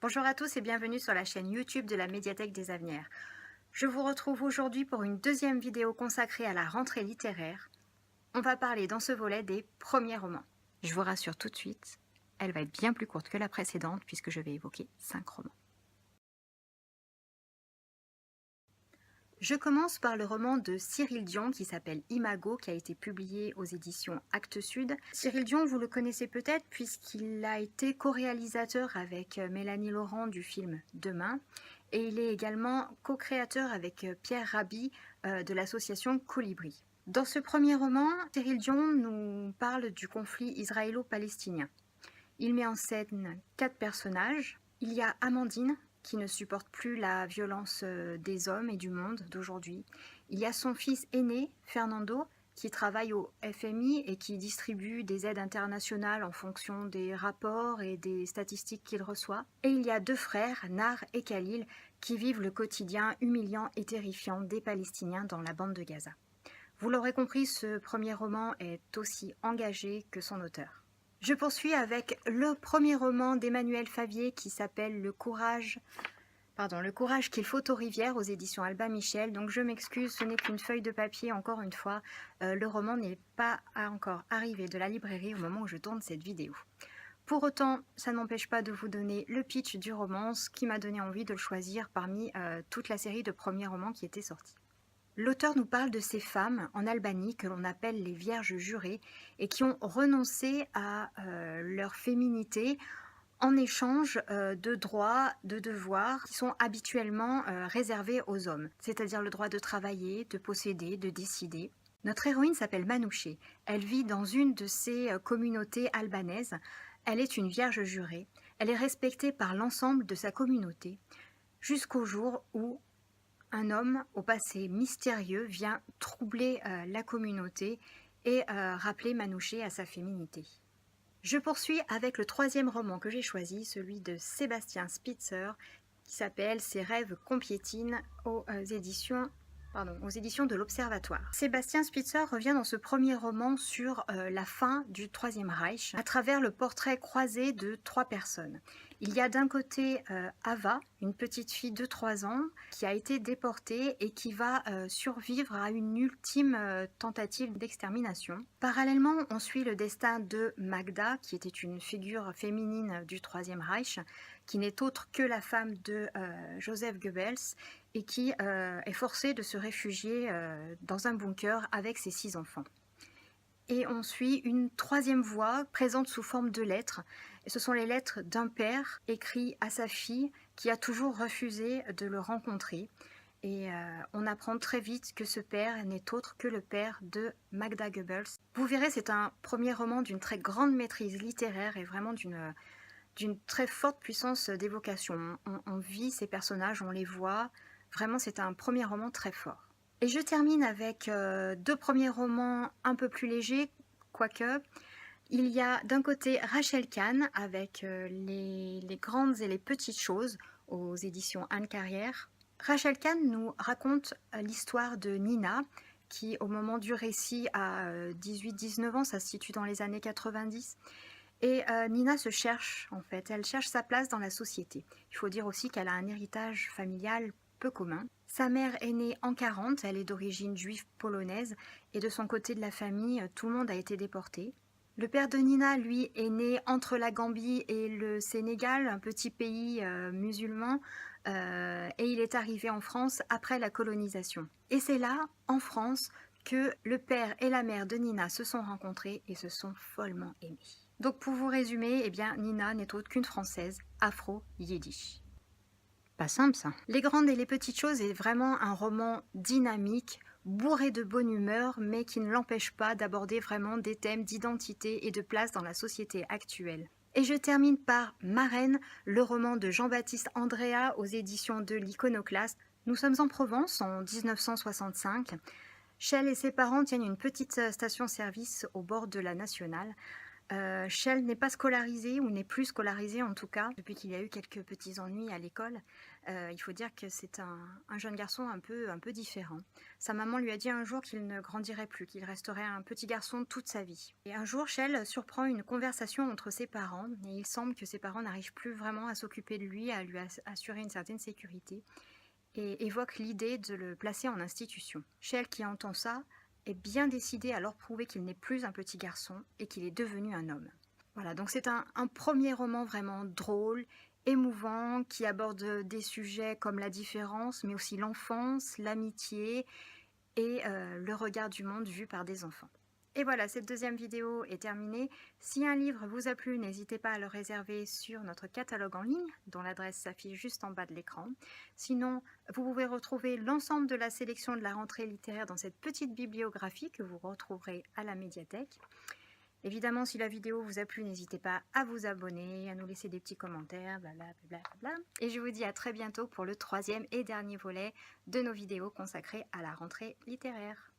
Bonjour à tous et bienvenue sur la chaîne YouTube de la Médiathèque des Avenirs. Je vous retrouve aujourd'hui pour une deuxième vidéo consacrée à la rentrée littéraire. On va parler dans ce volet des premiers romans. Je vous rassure tout de suite, elle va être bien plus courte que la précédente puisque je vais évoquer 5 romans. Je commence par le roman de Cyril Dion qui s'appelle Imago, qui a été publié aux éditions Actes Sud. Cyril Dion, vous le connaissez peut-être puisqu'il a été co-réalisateur avec Mélanie Laurent du film Demain. Et il est également co-créateur avec Pierre Rabhi de l'association Colibri. Dans ce premier roman, Cyril Dion nous parle du conflit israélo-palestinien. Il met en scène 4 personnages. Il y a Amandine, qui ne supporte plus la violence des hommes et du monde d'aujourd'hui. Il y a son fils aîné, Fernando, qui travaille au FMI et qui distribue des aides internationales en fonction des rapports et des statistiques qu'il reçoit. Et il y a 2 frères, Nar et Khalil, qui vivent le quotidien humiliant et terrifiant des Palestiniens dans la bande de Gaza. Vous l'aurez compris, ce premier roman est aussi engagé que son auteur. Je poursuis avec le premier roman d'Emmanuel Favier qui s'appelle Le courage qu'il faut aux rivières aux éditions Albin Michel. Donc je m'excuse, ce n'est qu'une feuille de papier encore une fois. Le roman n'est pas encore arrivé de la librairie au moment où je tourne cette vidéo. Pour autant, ça n'empêche pas de vous donner le pitch du roman, ce qui m'a donné envie de le choisir parmi toute la série de premiers romans qui étaient sortis. L'auteur nous parle de ces femmes en Albanie que l'on appelle les vierges jurées et qui ont renoncé à leur féminité en échange de droits, de devoirs qui sont habituellement réservés aux hommes, c'est-à-dire le droit de travailler, de posséder, de décider. Notre héroïne s'appelle Manouché. Elle vit dans une de ces communautés albanaises. Elle est une vierge jurée. Elle est respectée par l'ensemble de sa communauté jusqu'au jour où un homme au passé mystérieux vient troubler la communauté et rappeler Manouché à sa féminité. Je poursuis avec le troisième roman que j'ai choisi, celui de Sébastien Spitzer, qui s'appelle Ses rêves qu'on piétine aux éditions de l'Observatoire. Sébastien Spitzer revient dans ce premier roman sur la fin du Troisième Reich à travers le portrait croisé de 3 personnes. Il y a d'un côté Ava, une petite fille de 3 ans qui a été déportée et qui va survivre à une ultime tentative d'extermination. Parallèlement, on suit le destin de Magda, qui était une figure féminine du Troisième Reich, qui n'est autre que la femme de Joseph Goebbels et qui est forcée de se réfugier dans un bunker avec ses 6 enfants. Et on suit une troisième voix présente sous forme de lettres. Et ce sont les lettres d'un père écrites à sa fille qui a toujours refusé de le rencontrer. Et on apprend très vite que ce père n'est autre que le père de Magda Goebbels. Vous verrez, c'est un premier roman d'une très grande maîtrise littéraire et vraiment d'une très forte puissance d'évocation. On vit ces personnages, on les voit. Vraiment, c'est un premier roman très fort. Et je termine avec 2 premiers romans un peu plus légers, quoique. Il y a d'un côté Rachel Kahn avec les grandes et les petites choses aux éditions Anne Carrière. Rachel Kahn nous raconte l'histoire de Nina qui au moment du récit a 18-19 ans, ça se situe dans les années 90. Et Nina se cherche en fait, elle cherche sa place dans la société. Il faut dire aussi qu'elle a un héritage familial peu commun. Sa mère est née en 40, elle est d'origine juive polonaise et de son côté de la famille, tout le monde a été déporté. Le père de Nina, lui, est né entre la Gambie et le Sénégal, un petit pays musulman, et il est arrivé en France après la colonisation. Et c'est là, en France, que le père et la mère de Nina se sont rencontrés et se sont follement aimés. Donc pour vous résumer, eh bien, Nina n'est autre qu'une Française afro-yiddish. Pas simple ça. Les grandes et les petites choses est vraiment un roman dynamique, bourré de bonne humeur, mais qui ne l'empêche pas d'aborder vraiment des thèmes d'identité et de place dans la société actuelle. Et je termine par Marraine, le roman de Jean-Baptiste Andréa aux éditions de l'Iconoclaste. Nous sommes en Provence en 1965. Shell et ses parents tiennent une petite station-service au bord de la nationale. Shell n'est pas scolarisé ou n'est plus scolarisé en tout cas, depuis qu'il a eu quelques petits ennuis à l'école. Il faut dire que c'est un jeune garçon un peu différent. Sa maman lui a dit un jour qu'il ne grandirait plus, qu'il resterait un petit garçon toute sa vie. Et un jour, Shell surprend une conversation entre ses parents et il semble que ses parents n'arrivent plus vraiment à s'occuper de lui, à lui assurer une certaine sécurité et évoque l'idée de le placer en institution. Shell, qui entend ça, est bien décidé à leur prouver qu'il n'est plus un petit garçon et qu'il est devenu un homme. Voilà, donc c'est un premier roman vraiment drôle, émouvant, qui aborde des sujets comme la différence, mais aussi l'enfance, l'amitié et le regard du monde vu par des enfants. Et voilà, cette deuxième vidéo est terminée. Si un livre vous a plu, n'hésitez pas à le réserver sur notre catalogue en ligne, dont l'adresse s'affiche juste en bas de l'écran. Sinon, vous pouvez retrouver l'ensemble de la sélection de la rentrée littéraire dans cette petite bibliographie que vous retrouverez à la médiathèque. Évidemment, si la vidéo vous a plu, n'hésitez pas à vous abonner, à nous laisser des petits commentaires, blablabla. Et je vous dis à très bientôt pour le troisième et dernier volet de nos vidéos consacrées à la rentrée littéraire.